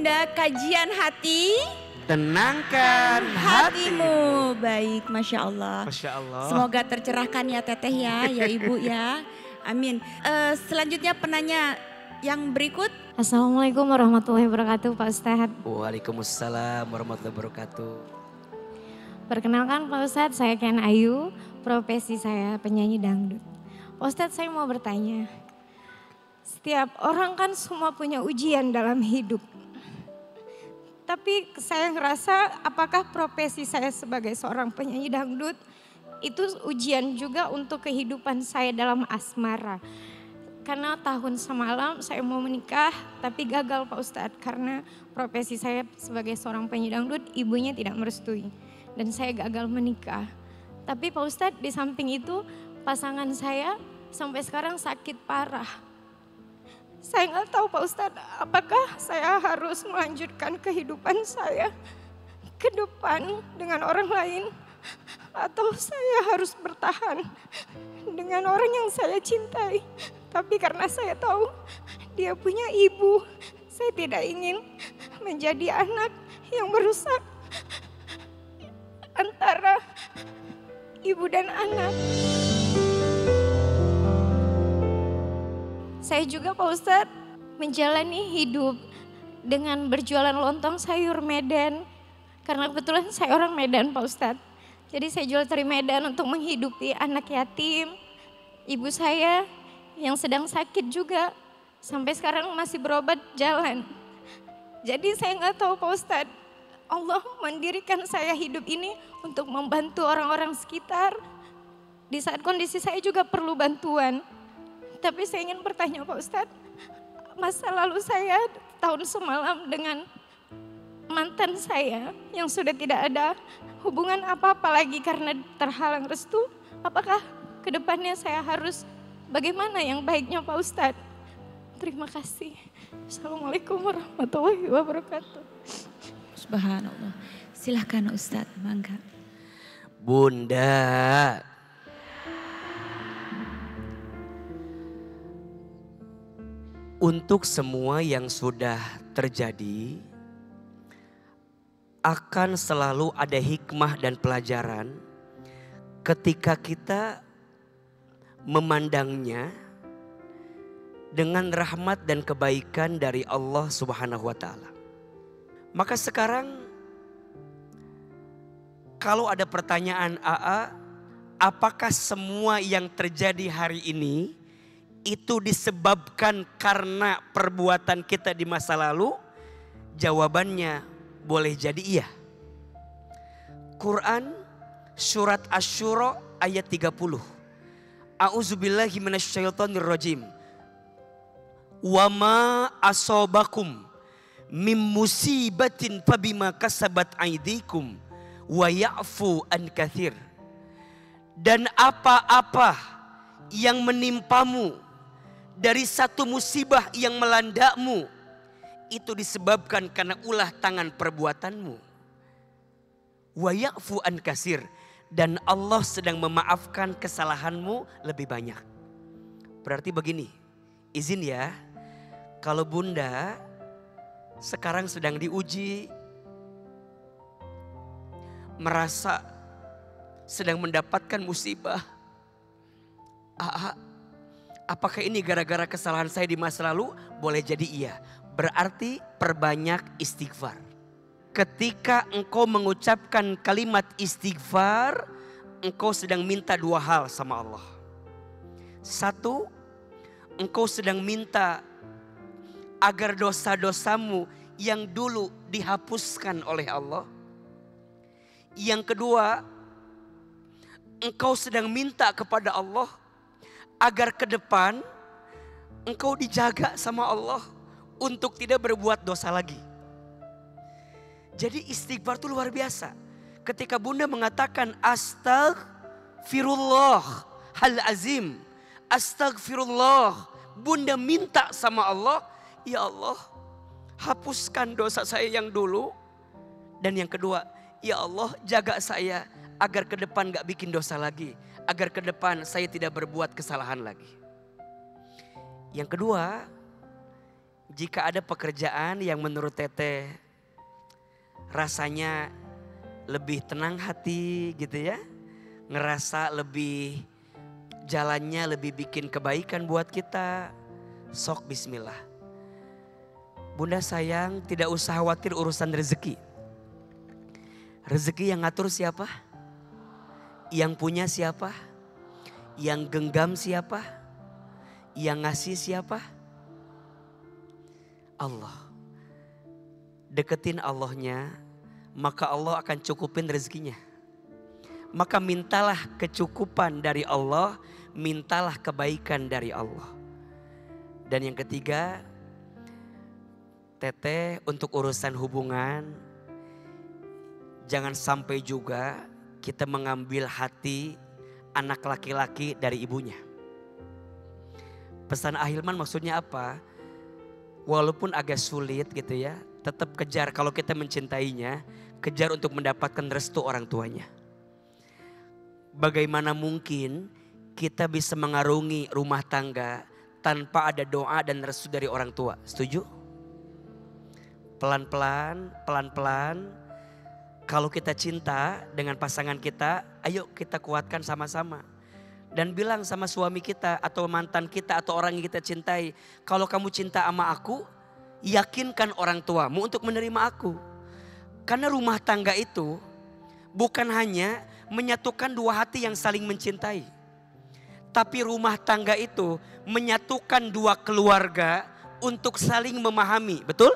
Bunda kajian hati, tenangkan hatimu. Baik, Masya Allah. Masya Allah. Semoga tercerahkan ya Teteh ya Ibu ya. Amin. Selanjutnya penanya yang berikut. Assalamualaikum warahmatullahi wabarakatuh Pak Ustadz. Waalaikumsalam warahmatullahi wabarakatuh. Perkenalkan Pak Ustadz, saya Ken Ayu, profesi saya penyanyi dangdut. Pak Ustadz, saya mau bertanya. Setiap orang kan semua punya ujian dalam hidup. Tapi saya ngerasa apakah profesi saya sebagai seorang penyanyi dangdut itu ujian juga untuk kehidupan saya dalam asmara. Karena tahun semalam saya mau menikah tapi gagal Pak Ustadz. Karena profesi saya sebagai seorang penyanyi dangdut ibunya tidak merestui. Dan saya gagal menikah. Tapi Pak Ustadz di samping itu pasangan saya sampai sekarang sakit parah. Saya nggak tahu Pak Ustadz, apakah saya harus melanjutkan kehidupan saya ke depan dengan orang lain atau saya harus bertahan dengan orang yang saya cintai. Tapi karena saya tahu dia punya ibu, saya tidak ingin menjadi anak yang merusak antara ibu dan anak. Saya juga Pak Ustadz menjalani hidup dengan berjualan lontong sayur Medan. Karena kebetulan saya orang Medan Pak Ustadz. Jadi saya jual teri Medan untuk menghidupi anak yatim. Ibu saya yang sedang sakit juga sampai sekarang masih berobat jalan. Jadi saya nggak tahu Pak Ustadz, Allah mendirikan saya hidup ini untuk membantu orang-orang sekitar. Di saat kondisi saya juga perlu bantuan. Tapi saya ingin bertanya Pak Ustadz, masa lalu saya tahun semalam dengan mantan saya yang sudah tidak ada hubungan apa-apa lagi karena terhalang restu. Apakah kedepannya saya harus bagaimana yang baiknya Pak Ustadz? Terima kasih. Assalamualaikum warahmatullahi wabarakatuh. Subhanallah. Silahkan Ustadz, mangga. Bunda, untuk semua yang sudah terjadi, akan selalu ada hikmah dan pelajaran ketika kita memandangnya dengan rahmat dan kebaikan dari Allah Subhanahu wa Ta'ala. Maka sekarang, kalau ada pertanyaan AA, apakah semua yang terjadi hari ini itu disebabkan karena perbuatan kita di masa lalu? Jawabannya boleh jadi iya. Quran surat Asy-Syura ayat 30. A'udzubillahi minasyaitonirrajim. Wa ma asobakum mim musibatin fabima kasabat aydikum wa ya'fu an katsir. Dan apa-apa yang menimpamu dari satu musibah yang melandakmu itu disebabkan karena ulah tangan perbuatanmu. Wa ya'fu an katsir, dan Allah sedang memaafkan kesalahanmu lebih banyak. Berarti begini, izin ya, kalau Bunda sekarang sedang diuji, merasa sedang mendapatkan musibah, apakah ini gara-gara kesalahan saya di masa lalu? Boleh jadi iya. Berarti perbanyak istighfar. Ketika engkau mengucapkan kalimat istighfar, engkau sedang minta dua hal sama Allah. Satu, engkau sedang minta agar dosa-dosamu yang dulu dihapuskan oleh Allah. Yang kedua, engkau sedang minta kepada Allah agar ke depan engkau dijaga sama Allah untuk tidak berbuat dosa lagi. Jadi istighfar itu luar biasa. Ketika Bunda mengatakan astagfirullah hal azim, astagfirullah, Bunda minta sama Allah, ya Allah hapuskan dosa saya yang dulu. Dan yang kedua, ya Allah jaga saya agar ke depan gak bikin dosa lagi. Agar ke depan saya tidak berbuat kesalahan lagi. Yang kedua, Jika ada pekerjaan yang menurut Teteh rasanya lebih tenang hati gitu ya. Ngerasa lebih jalannya lebih bikin kebaikan buat kita. Sok bismillah. Bunda sayang, tidak usah khawatir urusan rezeki. Rezeki yang ngatur siapa? Yang punya siapa? Yang genggam siapa? Yang ngasih siapa? Allah. Deketin Allahnya, maka Allah akan cukupin rezekinya. Maka mintalah kecukupan dari Allah, mintalah kebaikan dari Allah. Dan yang ketiga, Teteh untuk urusan hubungan, jangan sampai juga kita mengambil hati anak laki-laki dari ibunya. Pesan Ahilman maksudnya apa? Walaupun agak sulit gitu ya, tetap kejar kalau kita mencintainya, kejar untuk mendapatkan restu orang tuanya. Bagaimana mungkin kita bisa mengarungi rumah tangga tanpa ada doa dan restu dari orang tua? Setuju? Pelan-pelan, pelan-pelan. Kalau kita cinta dengan pasangan kita, ayo kita kuatkan sama-sama. Dan bilang sama suami kita atau mantan kita atau orang yang kita cintai. Kalau kamu cinta sama aku, yakinkan orang tuamu untuk menerima aku. Karena rumah tangga itu bukan hanya menyatukan dua hati yang saling mencintai. Tapi rumah tangga itu menyatukan dua keluarga untuk saling memahami. Betul?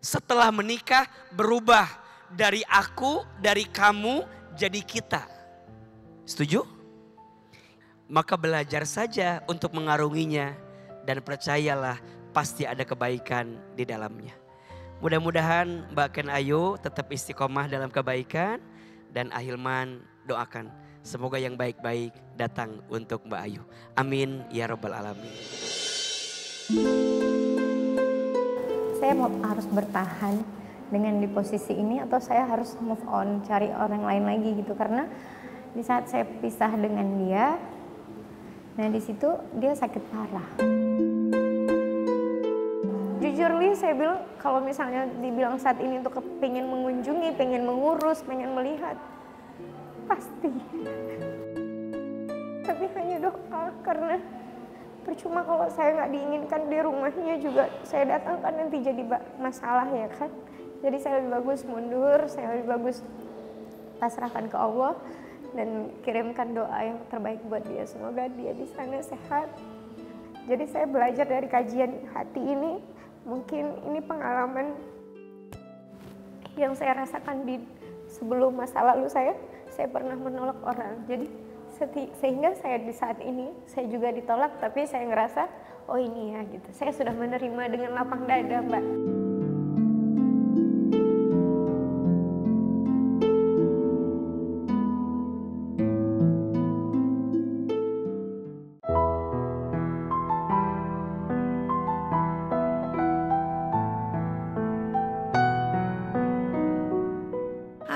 Setelah menikah berubah dari aku, dari kamu jadi kita. Setuju? Maka belajar saja untuk mengarunginya dan percayalah pasti ada kebaikan di dalamnya. Mudah-mudahan Mbak Ken Ayu tetap istiqomah dalam kebaikan dan Ahilman doakan semoga yang baik-baik datang untuk Mbak Ayu. Amin ya rabbal alamin. Saya harus bertahan dengan di posisi ini atau saya harus move on cari orang lain lagi gitu, karena di saat saya pisah dengan dia, nah di situ dia sakit parah. Jujur Li, saya bilang kalau misalnya dibilang saat ini untuk pengen mengunjungi, pengen mengurus, pengen melihat, pasti. Tapi hanya doa, karena percuma kalau saya nggak diinginkan di rumahnya juga saya datangkan nanti jadi masalah ya kan. Jadi saya lebih bagus mundur, saya lebih bagus pasrahkan ke Allah dan kirimkan doa yang terbaik buat dia. Semoga dia di sana sehat. Jadi saya belajar dari kajian hati ini, mungkin ini pengalaman yang saya rasakan di sebelum masa lalu saya pernah menolak orang. Jadi sehingga saya di saat ini saya juga ditolak, tapi saya ngerasa oh ini ya gitu. Saya sudah menerima dengan lapang dada, Mbak.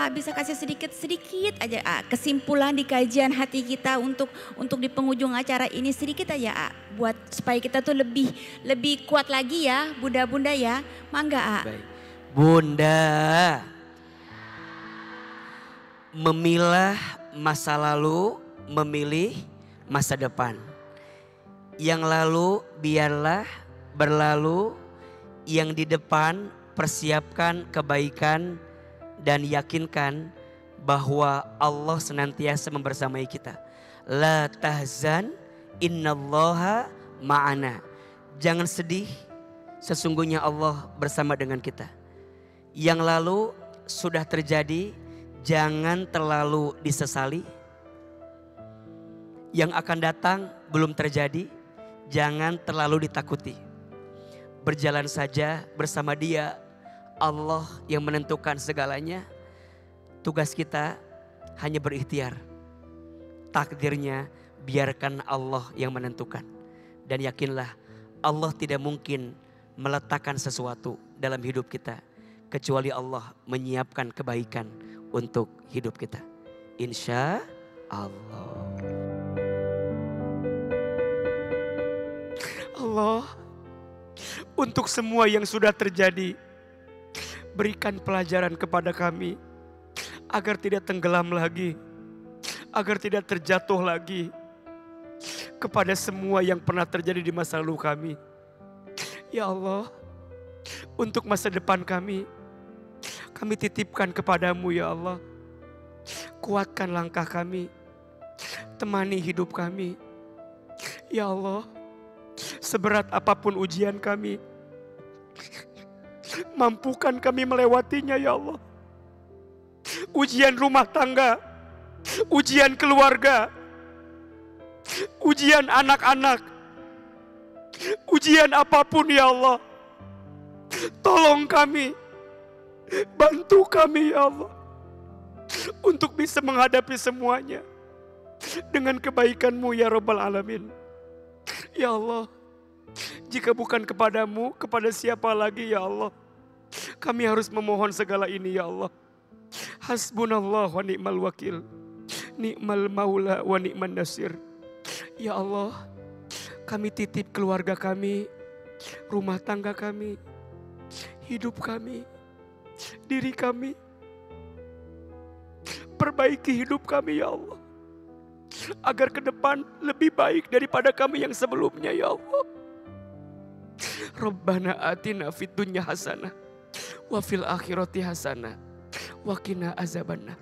Bisa kasih sedikit aja kesimpulan di kajian hati kita untuk di penghujung acara ini sedikit aja buat supaya kita tuh lebih kuat lagi ya bunda-bunda ya. Mangga Baik. Bunda, memilah masa lalu, memilih masa depan. Yang lalu biarlah berlalu, yang di depan persiapkan kebaikan dan yakinkan bahwa Allah senantiasa membersamai kita. La tahzan innallaha ma'ana. Jangan sedih, sesungguhnya Allah bersama dengan kita. Yang lalu sudah terjadi, jangan terlalu disesali. Yang akan datang belum terjadi, jangan terlalu ditakuti. Berjalan saja bersama Dia, Allah yang menentukan segalanya. Tugas kita hanya berikhtiar. Takdirnya biarkan Allah yang menentukan. Dan yakinlah Allah tidak mungkin meletakkan sesuatu dalam hidup kita kecuali Allah menyiapkan kebaikan untuk hidup kita. Insya Allah. Allah Untuk semua yang sudah terjadi, berikan pelajaran kepada kami agar tidak tenggelam lagi, agar tidak terjatuh lagi kepada semua yang pernah terjadi di masa lalu kami. Ya Allah, untuk masa depan kami titipkan kepadamu ya Allah. Kuatkan langkah kami, temani hidup kami. Ya Allah, seberat apapun ujian kami, mampukan kami melewatinya ya Allah. Ujian rumah tangga, ujian keluarga, ujian anak-anak, ujian apapun ya Allah. Tolong kami, bantu kami ya Allah, untuk bisa menghadapi semuanya dengan kebaikan-Mu ya Rabbal Alamin. Ya Allah, jika bukan kepadamu, kepada siapa lagi ya Allah? Kami harus memohon segala ini ya Allah. Hasbunallah wa ni'mal wakil, ni'mal maula wa ni'man nasir. Ya Allah, kami titip keluarga kami, rumah tangga kami, hidup kami, diri kami. Perbaiki hidup kami ya Allah, agar ke depan lebih baik daripada kami yang sebelumnya ya Allah. Rabbana atina fid dunya hasanah wa fil akhirati hasanah wa qina azabannar.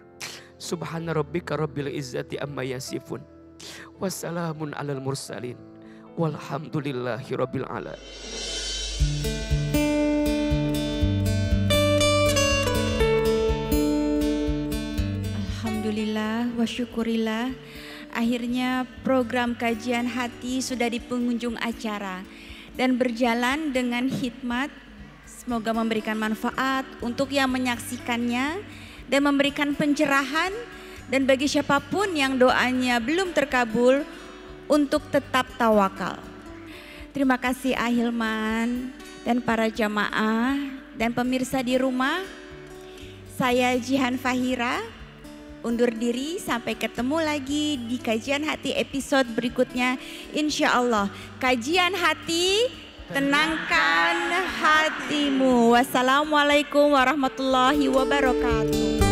Subhana rabbika rabbil izzati amma yasifun. Wassalamun alal mursalin. Walhamdulillahi rabbil alamin. Alhamdulillah wa syukurillah. Akhirnya program kajian hati sudah di penghujung acara dan berjalan dengan hikmat. Semoga memberikan manfaat untuk yang menyaksikannya dan memberikan pencerahan, dan bagi siapapun yang doanya belum terkabul untuk tetap tawakal. Terima kasih Ahilman dan para jamaah dan pemirsa di rumah. Saya Jihan Fahira undur diri, sampai ketemu lagi di kajian hati episode berikutnya. Insya Allah kajian hati, tenangkan hatimu. Wassalamualaikum warahmatullahi wabarakatuh.